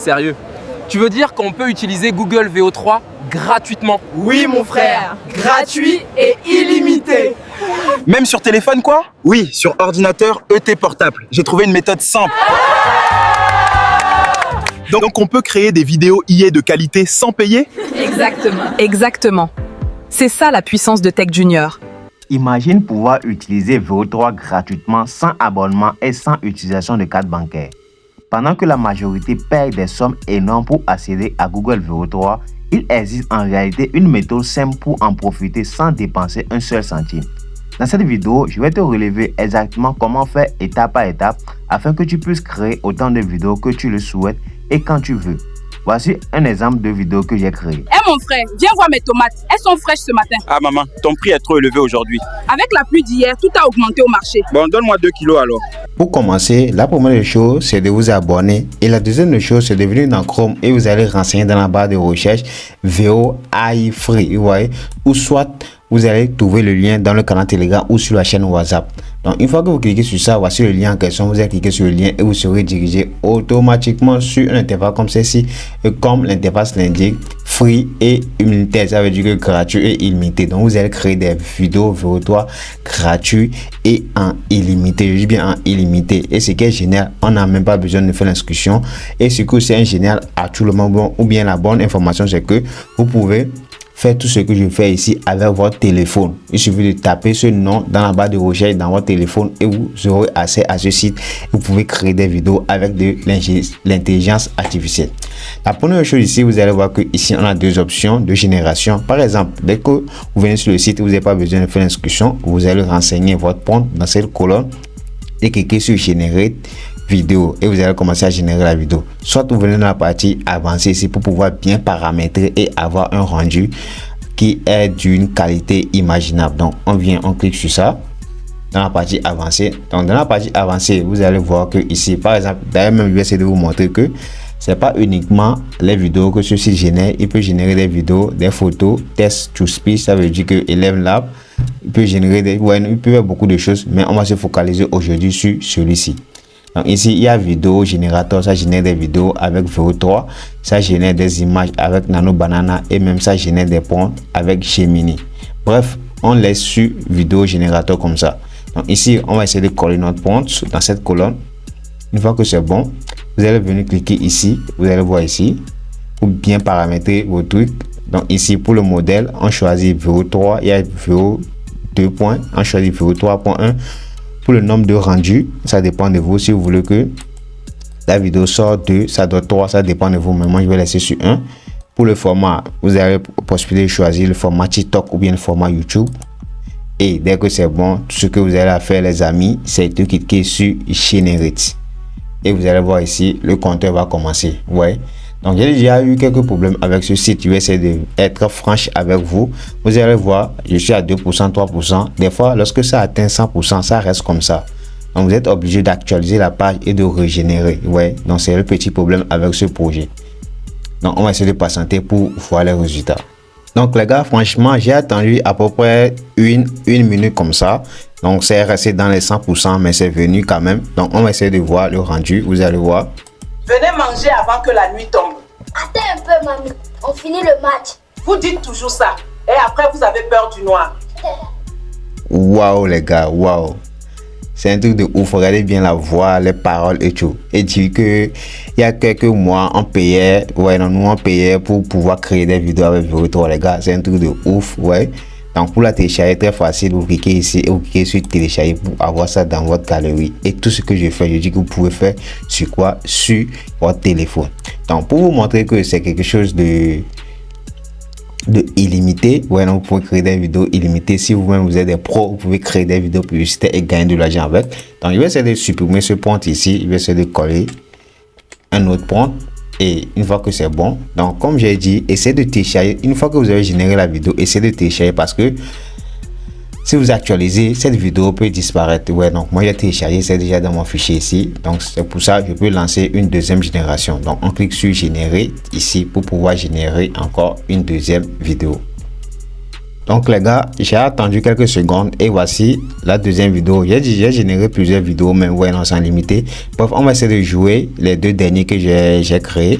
Sérieux? Tu veux dire qu'on peut utiliser Google VO3 gratuitement? Oui mon frère, gratuit et illimité. Même sur téléphone quoi? Oui, sur ordinateur ET portable. J'ai trouvé une méthode simple. Donc on peut créer des vidéos IA de qualité sans payer? Exactement. C'est ça la puissance de Tech Junior. Imagine pouvoir utiliser VO3 gratuitement sans abonnement et sans utilisation de carte bancaire. Pendant que la majorité paye des sommes énormes pour accéder à Google VO3, il existe en réalité une méthode simple pour en profiter sans dépenser un seul centime. Dans cette vidéo, je vais te relever exactement comment faire étape par étape afin que tu puisses créer autant de vidéos que tu le souhaites et quand tu veux. Voici un exemple de vidéo que j'ai créé. Mon frère, viens voir mes tomates. Elles sont fraîches ce matin. Ah maman, ton prix est trop élevé aujourd'hui. Avec la pluie d'hier, tout a augmenté au marché. Bon, donne-moi 2 kilos alors. Pour commencer, la première chose, c'est de vous abonner. Et la deuxième chose, c'est de venir dans Chrome et vous allez renseigner dans la barre de recherche VO AI Free, vous voyez, ou soit vous allez trouver le lien dans le canal Telegram ou sur la chaîne WhatsApp. Donc, une fois que vous cliquez sur ça, voici le lien en question. Vous allez cliquer sur le lien et vous serez dirigé automatiquement sur une interface comme celle-ci. Et comme l'interface l'indique, free et illimité, ça veut dire que gratuit et illimité. Donc, vous allez créer des vidéos VO3 gratuits et en illimité. Je dis bien en illimité. Et ce qui est génial, on n'a même pas besoin de faire l'inscription. Et ce que c'est un génial à tout le monde, bon, ou bien la bonne information, c'est que vous pouvez faire tout ce que je fais ici avec votre téléphone. Il suffit de taper ce nom dans la barre de recherche dans votre téléphone et vous aurez accès à ce site. Vous pouvez créer des vidéos avec de l'intelligence artificielle. La première chose ici, vous allez voir que ici on a deux options de génération. Par exemple, dès que vous venez sur le site, vous n'avez pas besoin de faire l'inscription. Vous allez renseigner votre prompt dans cette colonne et cliquer sur générer vidéo et vous allez commencer à générer la vidéo. Soit vous venez dans la partie avancée ici pour pouvoir bien paramétrer et avoir un rendu qui est d'une qualité imaginable. Donc on clique sur ça dans la partie avancée. Donc dans la partie avancée, vous allez voir que ici par exemple, d'ailleurs même je vais essayer de vous montrer que c'est pas uniquement les vidéos que ceci génère. Il peut générer des vidéos, des photos, test to speech, ça veut dire que Eleven Lab, il peut générer des, il peut faire beaucoup de choses, mais on va se focaliser aujourd'hui sur celui-ci. Donc ici il y a vidéo générateur, ça génère des vidéos avec VO3, ça génère des images avec Nano Banana et même ça génère des prompts avec Gemini. Bref, on laisse sur vidéo générateur comme ça. Donc ici on va essayer de coller notre prompt dans cette colonne. Une fois que c'est bon, vous allez venir cliquer ici, vous allez voir ici pour bien paramétrer vos trucs. Donc ici pour le modèle on choisit VO3, il y a VO2 points, on choisit VO3.1. Pour le nombre de rendus, ça dépend de vous. Si vous voulez que la vidéo sorte 2, ça doit 3, ça dépend de vous. Mais moi, je vais laisser sur 1. Pour le format, vous avez la possibilité de choisir le format TikTok ou bien le format YouTube. Et dès que c'est bon, tout ce que vous allez à faire, les amis, c'est de cliquer sur Generate. Et vous allez voir ici, le compteur va commencer. Ouais. Donc, j'ai déjà eu quelques problèmes avec ce site. Je vais essayer d'être franche avec vous. Vous allez voir, je suis à 2%, 3%. Des fois, lorsque ça atteint 100%, ça reste comme ça. Donc, vous êtes obligé d'actualiser la page et de régénérer. Ouais. Donc, c'est le petit problème avec ce projet. Donc, on va essayer de patienter pour voir les résultats. Donc, les gars, franchement, j'ai attendu à peu près une minute comme ça. Donc, c'est resté dans les 100%, mais c'est venu quand même. Donc, on va essayer de voir le rendu. Vous allez voir. Venez manger avant que la nuit tombe. Attends un peu, mamie. On finit le match. Vous dites toujours ça. Et après, vous avez peur du noir. Waouh, les gars, waouh. C'est un truc de ouf. Regardez bien la voix, les paroles et tout. Et dire que il y a quelques mois, on payait, nous on payait pour pouvoir créer des vidéos avec VO3, les gars. C'est un truc de ouf, ouais. Donc pour la télécharger, très facile, vous cliquez ici et vous cliquez sur télécharger pour avoir ça dans votre galerie. Et tout ce que je fais, je dis que vous pouvez faire sur quoi? Sur votre téléphone. Donc pour vous montrer que c'est quelque chose de illimité, donc vous pouvez créer des vidéos illimitées. Si vous-même vous êtes des pros, vous pouvez créer des vidéos publicitaires et gagner de l'argent avec. Donc je vais essayer de supprimer ce prompt ici, je vais essayer de coller un autre prompt. Et une fois que c'est bon, donc comme j'ai dit, essayez de télécharger. Une fois que vous avez généré la vidéo, essayez de télécharger parce que si vous actualisez, cette vidéo peut disparaître. Ouais, donc moi j'ai téléchargé, c'est déjà dans mon fichier ici. Donc c'est pour ça que je peux lancer une deuxième génération. Donc on clique sur générer ici pour pouvoir générer encore une deuxième vidéo. Donc les gars, j'ai attendu quelques secondes et voici la deuxième vidéo. J'ai généré plusieurs vidéos, mais ouais, non, sans limité. Bref, on va essayer de jouer les deux derniers que j'ai créés.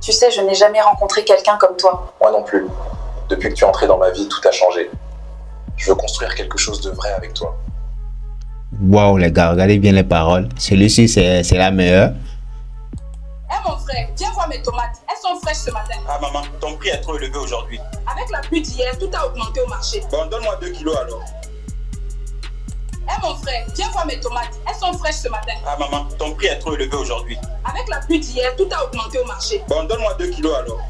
Tu sais, je n'ai jamais rencontré quelqu'un comme toi. Moi non plus. Depuis que tu es entré dans ma vie, tout a changé. Je veux construire quelque chose de vrai avec toi. Waouh les gars, regardez bien les paroles. Celui-ci, c'est la meilleure. Mon frère, viens voir mes tomates. Elles sont fraîches ce matin. Ah maman, ton prix est trop élevé aujourd'hui. Avec la pluie d'hier, tout a augmenté au marché. Bon, donne-moi 2 kilos alors. Mon frère, viens voir mes tomates. Elles sont fraîches ce matin. Ah maman, ton prix est trop élevé aujourd'hui. Avec la pluie d'hier, tout a augmenté au marché. Bon, donne-moi 2 kilos alors.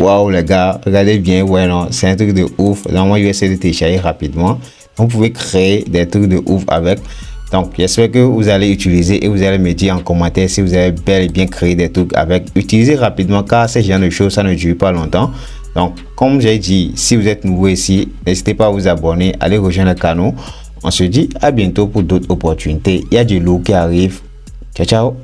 Waouh les gars, regardez bien, ouais non, c'est un truc de ouf. Donc moi je vais essayer de télécharger rapidement. Vous pouvez créer des trucs de ouf avec. Donc j'espère que vous allez utiliser et vous allez me dire en commentaire si vous avez bel et bien créé des trucs avec. Utilisez rapidement car ce genre de choses ça ne dure pas longtemps. Donc comme j'ai dit, si vous êtes nouveau ici, n'hésitez pas à vous abonner, allez rejoindre le canal. On se dit à bientôt pour d'autres opportunités. Il y a du lourd qui arrive. Ciao ciao.